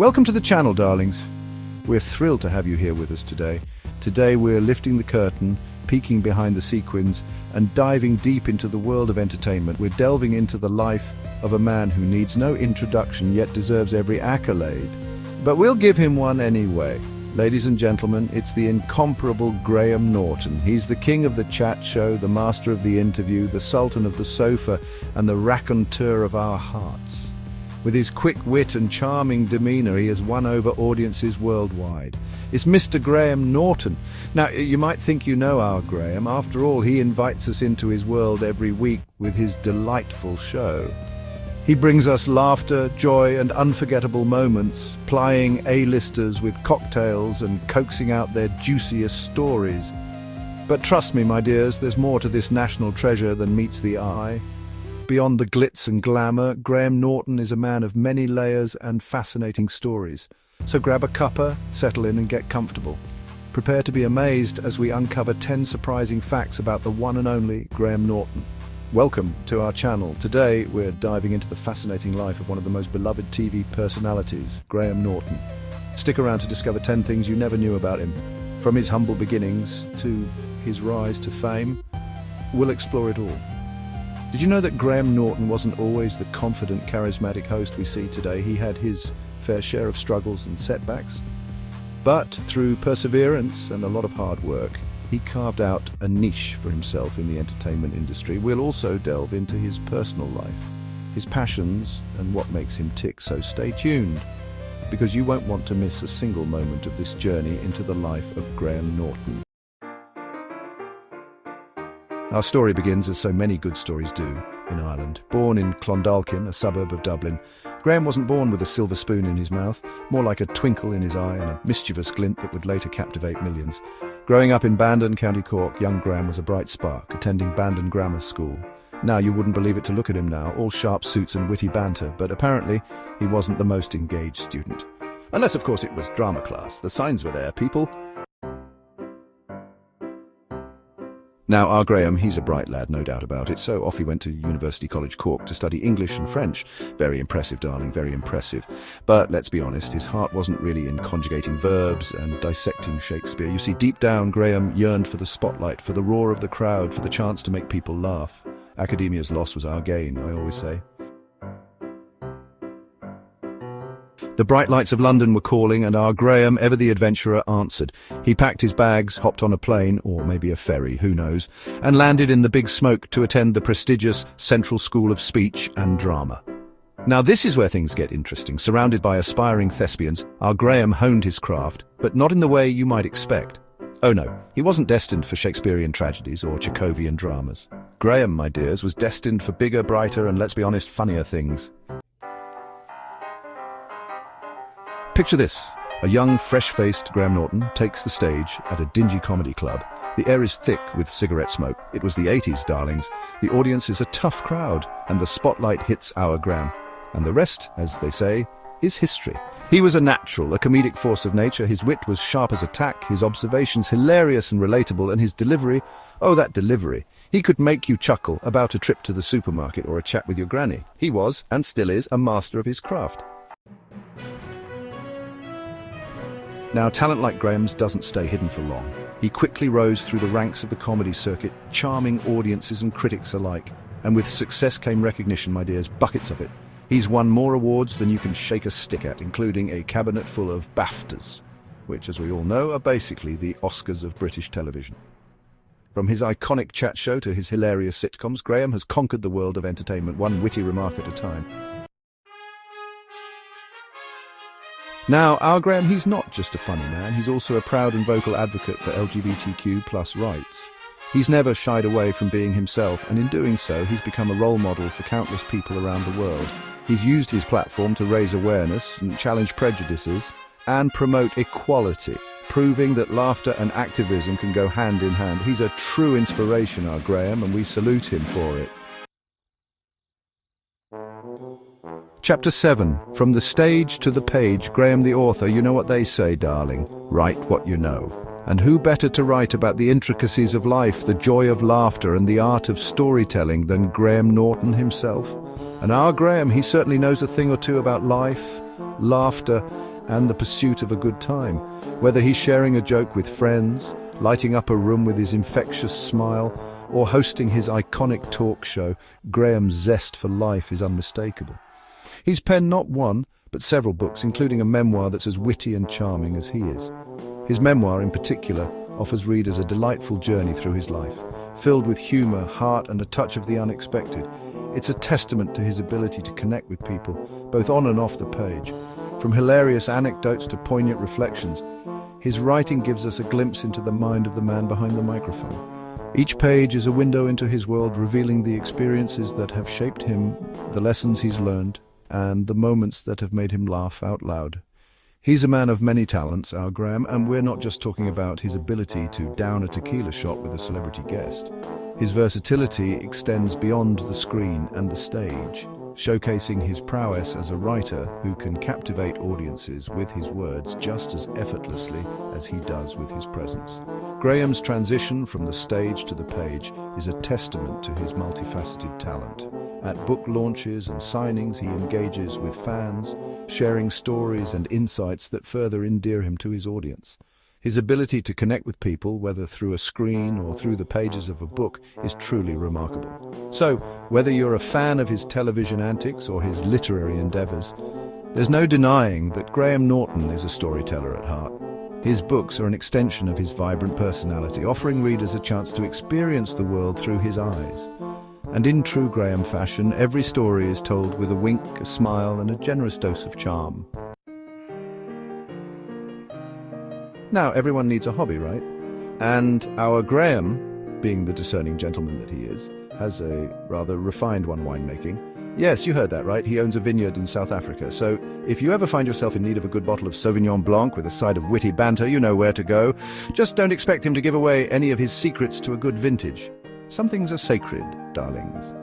Welcome to the channel, darlings. We're thrilled to have you here with us today. Today we're lifting the curtain, peeking behind the sequins, and diving deep into the world of entertainment. We're delving into the life of a man who needs no introduction yet deserves every accolade. But we'll give him one anyway. Ladies and gentlemen, it's the incomparable Graham Norton. He's the king of the chat show, the master of the interview, the sultan of the sofa, and the raconteur of our hearts. With his quick wit and charming demeanor, he has won over audiences worldwide. It's Mr. Graham Norton. Now, you might think you know our Graham. After all, he invites us into his world every week with his delightful show. He brings us laughter, joy, and unforgettable moments, plying A-listers with cocktails and coaxing out their juiciest stories. But trust me, my dears, there's more to this national treasure than meets the eye. Beyond the glitz and glamour, Graham Norton is a man of many layers and fascinating stories. So grab a cuppa, settle in and get comfortable. Prepare to be amazed as we uncover 10 surprising facts about the one and only Graham Norton. Welcome to our channel. Today we're diving into the fascinating life of one of the most beloved TV personalities, Graham Norton. Stick around to discover 10 things you never knew about him. From his humble beginnings to his rise to fame, we'll explore it all. Did you know that Graham Norton wasn't always the confident, charismatic host we see today? He had his fair share of struggles and setbacks. But through perseverance and a lot of hard work, he carved out a niche for himself in the entertainment industry. We'll also delve into his personal life, his passions, and what makes him tick. So stay tuned, because you won't want to miss a single moment of this journey into the life of Graham Norton. Our story begins, as so many good stories do, in Ireland. Born in Clondalkin, a suburb of Dublin, Graham wasn't born with a silver spoon in his mouth, more like a twinkle in his eye and a mischievous glint that would later captivate millions. Growing up in Banter, County Cork, young Graham was a bright spark, attending Banter Grammar School. Now you wouldn't believe it to look at him now, all sharp suits and witty banter, but apparently he wasn't the most engaged student. Unless, of course, it was drama class. The signs were there, people. Now, our Graham, he's a bright lad, no doubt about it, so off he went to University College Cork to study English and French. Very impressive, darling, very impressive. But let's be honest, his heart wasn't really in conjugating verbs and dissecting Shakespeare. You see, deep down, Graham yearned for the spotlight, for the roar of the crowd, for the chance to make people laugh. Academia's loss was our gain, I always say. The bright lights of London were calling, and our Graham, ever the adventurer, answered. He packed his bags, hopped on a plane, or maybe a ferry, who knows, and landed in the Big Smoke to attend the prestigious Central School of Speech and Drama. Now this is where things get interesting. Surrounded by aspiring thespians, our Graham honed his craft, but not in the way you might expect. Oh no, he wasn't destined for Shakespearean tragedies or Chekhovian dramas. Graham, my dears, was destined for bigger, brighter, and let's be honest, funnier things. Picture this. A young, fresh-faced Graham Norton takes the stage at a dingy comedy club. The air is thick with cigarette smoke. It was the 80s, darlings. The audience is a tough crowd, and the spotlight hits our Graham. And the rest, as they say, is history. He was a natural, a comedic force of nature. His wit was sharp as a tack, his observations hilarious and relatable, and his delivery, oh, that delivery. He could make you chuckle about a trip to the supermarket or a chat with your granny. He was, and still is, a master of his craft. Now, talent like Graham's doesn't stay hidden for long. He quickly rose through the ranks of the comedy circuit, charming audiences and critics alike. And with success came recognition, my dears, buckets of it. He's won more awards than you can shake a stick at, including a cabinet full of BAFTAs, which, as we all know, are basically the Oscars of British television. From his iconic chat show to his hilarious sitcoms, Graham has conquered the world of entertainment, one witty remark at a time. Now, our Graham, he's not just a funny man, he's also a proud and vocal advocate for LGBTQ+ rights. He's never shied away from being himself, and in doing so, he's become a role model for countless people around the world. He's used his platform to raise awareness and challenge prejudices and promote equality, proving that laughter and activism can go hand in hand. He's a true inspiration, our Graham, and we salute him for it. Chapter 7. From the stage to the page, Graham the author. You know what they say, darling. Write what you know. And who better to write about the intricacies of life, the joy of laughter, and the art of storytelling than Graham Norton himself? And our Graham, he certainly knows a thing or two about life, laughter, and the pursuit of a good time. Whether he's sharing a joke with friends, lighting up a room with his infectious smile, or hosting his iconic talk show, Graham's zest for life is unmistakable. He's penned not one, but several books, including a memoir that's as witty and charming as he is. His memoir, in particular, offers readers a delightful journey through his life, filled with humour, heart, and a touch of the unexpected. It's a testament to his ability to connect with people, both on and off the page. From hilarious anecdotes to poignant reflections, his writing gives us a glimpse into the mind of the man behind the microphone. Each page is a window into his world, revealing the experiences that have shaped him, the lessons he's learned, and the moments that have made him laugh out loud. He's a man of many talents, our Graham, and we're not just talking about his ability to down a tequila shot with a celebrity guest. His versatility extends beyond the screen and the stage, showcasing his prowess as a writer who can captivate audiences with his words just as effortlessly as he does with his presence. Graham's transition from the stage to the page is a testament to his multifaceted talent. At book launches and signings, he engages with fans, sharing stories and insights that further endear him to his audience. His ability to connect with people, whether through a screen or through the pages of a book, is truly remarkable. So, whether you're a fan of his television antics or his literary endeavors, there's no denying that Graham Norton is a storyteller at heart. His books are an extension of his vibrant personality, offering readers a chance to experience the world through his eyes. And in true Graham fashion, every story is told with a wink, a smile, and a generous dose of charm. Now, everyone needs a hobby, right? And our Graham, being the discerning gentleman that he is, has a rather refined one, winemaking. Yes, you heard that right. He owns a vineyard in South Africa. So if you ever find yourself in need of a good bottle of Sauvignon Blanc with a side of witty banter, you know where to go. Just don't expect him to give away any of his secrets to a good vintage. Some things are sacred, darlings.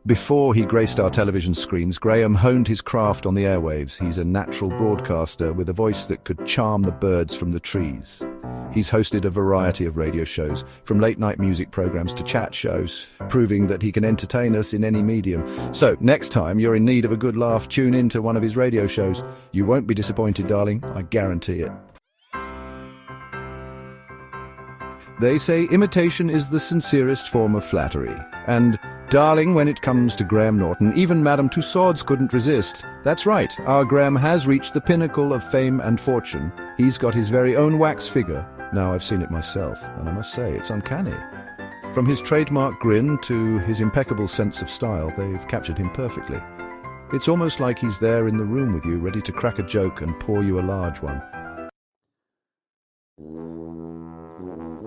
Before he graced our television screens, Graham honed his craft on the airwaves. He's a natural broadcaster with a voice that could charm the birds from the trees. He's hosted a variety of radio shows, from late-night music programs to chat shows, proving that he can entertain us in any medium. So, next time you're in need of a good laugh, tune in to one of his radio shows. You won't be disappointed, darling, I guarantee it. They say imitation is the sincerest form of flattery. And, darling, when it comes to Graham Norton, even Madame Tussauds couldn't resist. That's right, our Graham has reached the pinnacle of fame and fortune. He's got his very own wax figure. Now, I've seen it myself, and I must say, it's uncanny. From his trademark grin to his impeccable sense of style, they've captured him perfectly. It's almost like he's there in the room with you, ready to crack a joke and pour you a large one.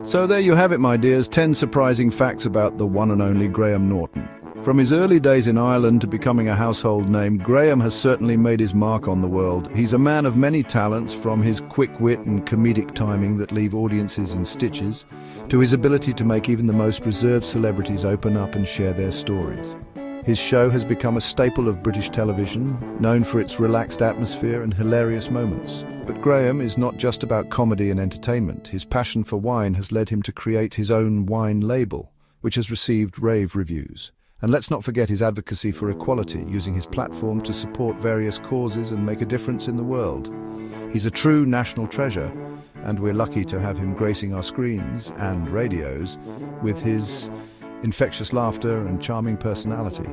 So there you have it, my dears, 10 surprising facts about the one and only Graham Norton. From his early days in Ireland to becoming a household name, Graham has certainly made his mark on the world. He's a man of many talents, from his quick wit and comedic timing that leave audiences in stitches, to his ability to make even the most reserved celebrities open up and share their stories. His show has become a staple of British television, known for its relaxed atmosphere and hilarious moments. But Graham is not just about comedy and entertainment. His passion for wine has led him to create his own wine label, which has received rave reviews. And let's not forget his advocacy for equality, using his platform to support various causes and make a difference in the world. He's a true national treasure, and we're lucky to have him gracing our screens and radios with his infectious laughter and charming personality.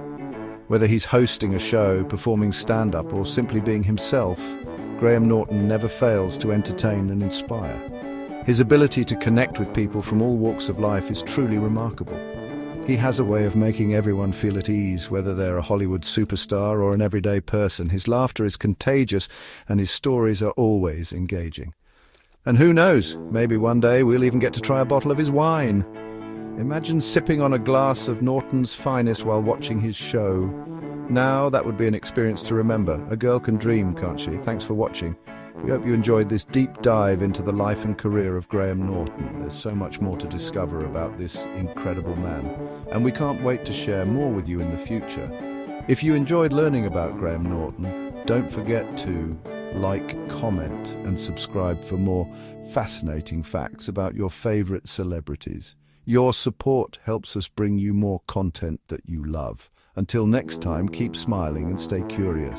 Whether he's hosting a show, performing stand-up, or simply being himself, Graham Norton never fails to entertain and inspire. His ability to connect with people from all walks of life is truly remarkable. He has a way of making everyone feel at ease, whether they're a Hollywood superstar or an everyday person. His laughter is contagious, and his stories are always engaging. And who knows, maybe one day we'll even get to try a bottle of his wine. Imagine sipping on a glass of Norton's finest while watching his show. Now, that would be an experience to remember. A girl can dream, can't she? Thanks for watching. We hope you enjoyed this deep dive into the life and career of Graham Norton. There's so much more to discover about this incredible man, and we can't wait to share more with you in the future. If you enjoyed learning about Graham Norton, don't forget to like, comment, and subscribe for more fascinating facts about your favorite celebrities. Your support helps us bring you more content that you love. Until next time, keep smiling and stay curious.